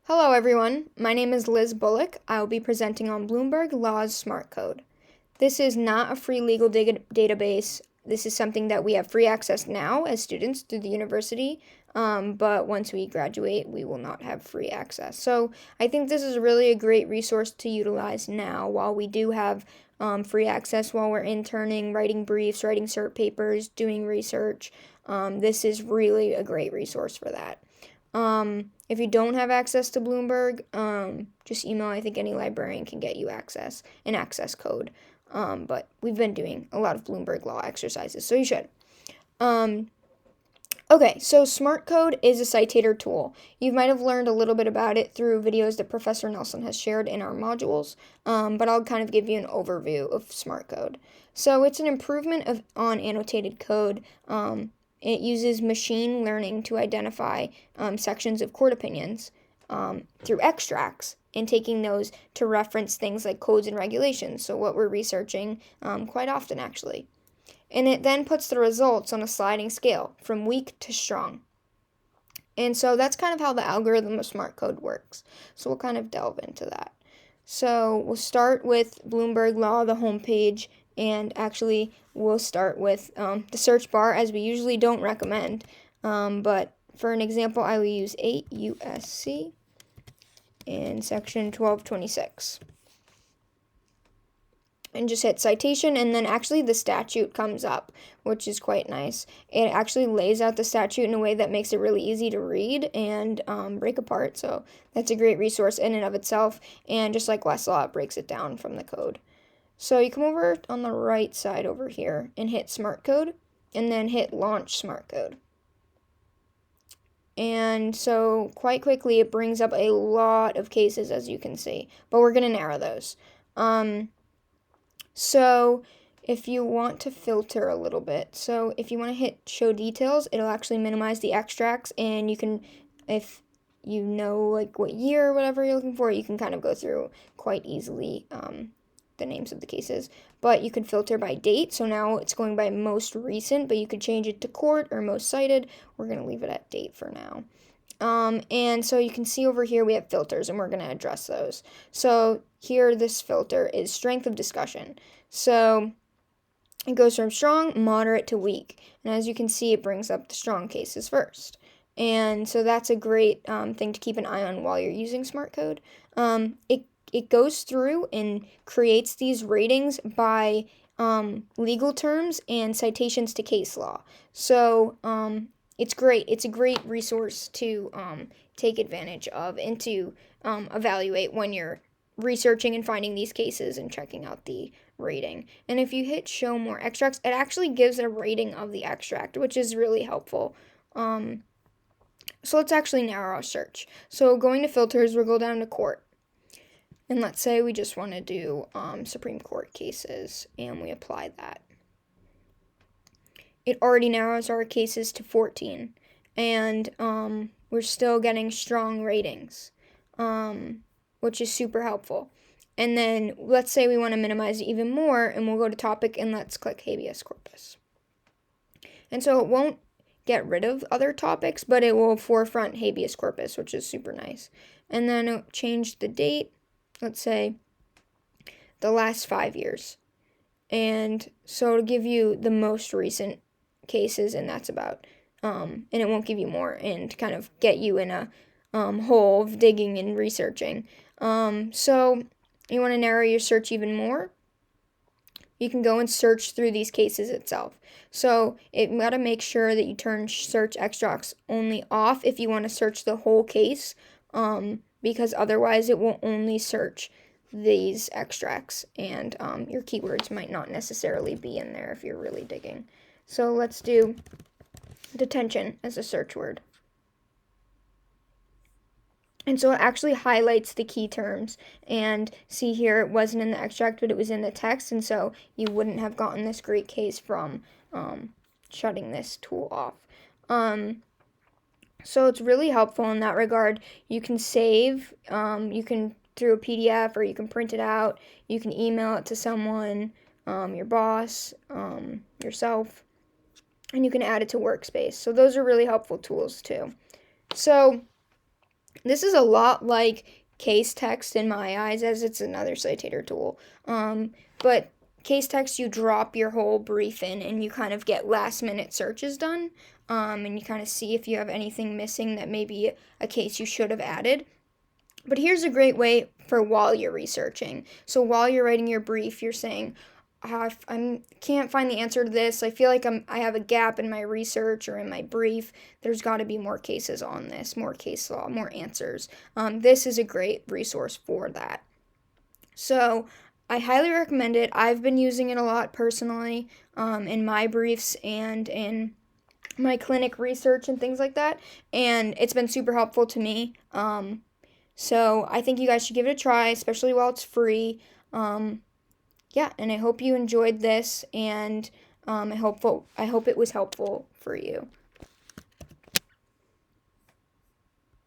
Hello everyone, my name is Liz Bullock. I will be presenting on Bloomberg Law SmartCode. This is not a free legal database. This is something that we have free access now as students through the university, but once we graduate, we will not have free access. So I think this is really a great resource to utilize now while we do have free access while we're interning, writing briefs, writing cert papers, doing research. This is really a great resource for that. If you don't have access to Bloomberg, just email. I think any librarian can get you an access code. But we've been doing a lot of Bloomberg Law exercises, so you should. Okay, so SmartCode is a citator tool. You might have learned a little bit about it through videos that Professor Nelson has shared in our modules, but I'll kind of give you an overview of SmartCode. So it's an improvement on annotated code. It uses machine learning to identify sections of court opinions through extracts and taking those to reference things like codes and regulations, so what we're researching quite often actually. And it then puts the results on a sliding scale from weak to strong. And so that's kind of how the algorithm of SmartCode works. So we'll kind of delve into that. So we'll start with Bloomberg Law, the homepage, and actually we'll start with the search bar, as we usually don't recommend. But for an example, I will use 8 USC in section 1226. And just hit citation, and then actually the statute comes up, which is quite nice. It actually lays out the statute in a way that makes it really easy to read and break apart, so that's a great resource in and of itself, and just like Westlaw, it breaks it down from the code. So you come over on the right side over here and hit SmartCode, and then hit Launch SmartCode. And so quite quickly it brings up a lot of cases, as you can see, but we're going to narrow those. So if you want to filter a little bit, so if you want to hit show details, it'll actually minimize the extracts, and you can, if you know like what year or whatever you're looking for, you can kind of go through quite easily the names of the cases. But you can filter by date, so now it's going by most recent, but you could change it to court or most cited. We're going to leave it at date for now. And so you can see over here we have filters, and we're going to address those. So here this filter is strength of discussion. So it goes from strong, moderate to weak. And as you can see, it brings up the strong cases first. And so that's a great thing to keep an eye on while you're using SmartCode. It goes through and creates these ratings by legal terms and citations to case law. So it's great. It's a great resource to take advantage of and to evaluate when you're researching and finding these cases and checking out the rating. And if you hit show more extracts, it actually gives a rating of the extract, which is really helpful. So let's actually narrow our search. So going to filters, we'll go down to court. And let's say we just want to do Supreme Court cases, and we apply that. It already narrows our cases to 14, and we're still getting strong ratings, which is super helpful. And then let's say we want to minimize it even more, and we'll go to topic, and let's click habeas corpus. And so it won't get rid of other topics, but it will forefront habeas corpus, which is super nice. And then it'll change the date, let's say the last 5 years. And so it'll give you the most recent cases, and that's about, and it won't give you more, and kind of get you in a hole of digging and researching. So you want to narrow your search even more, you can go and search through these cases itself. So you got to make sure that you turn search extracts only off if you want to search the whole case, because otherwise it will only search these extracts, and your keywords might not necessarily be in there if you're really digging. So let's do detention as a search word. And so it actually highlights the key terms, and see here it wasn't in the extract, but it was in the text, and so you wouldn't have gotten this great case from shutting this tool off. So it's really helpful in that regard. You can save, you can through a PDF, or you can print it out, you can email it to someone, your boss, yourself, and you can add it to Workspace. So those are really helpful tools too. So This is a lot like case text in my eyes, as it's another citator tool. But case text, you drop your whole brief in and you kind of get last minute searches done. And you kind of see if you have anything missing that may be a case you should have added. But here's a great way for while you're researching. So while you're writing your brief, you're saying, I can't find the answer to this. I feel like I have a gap in my research or in my brief. There's got to be more cases on this, more case law, more answers. This is a great resource for that. So I highly recommend it. I've been using it a lot personally in my briefs and in my clinic research and things like that. And it's been super helpful to me. So I think you guys should give it a try, especially while it's free. Yeah, and I hope you enjoyed this, and I hope it was helpful for you.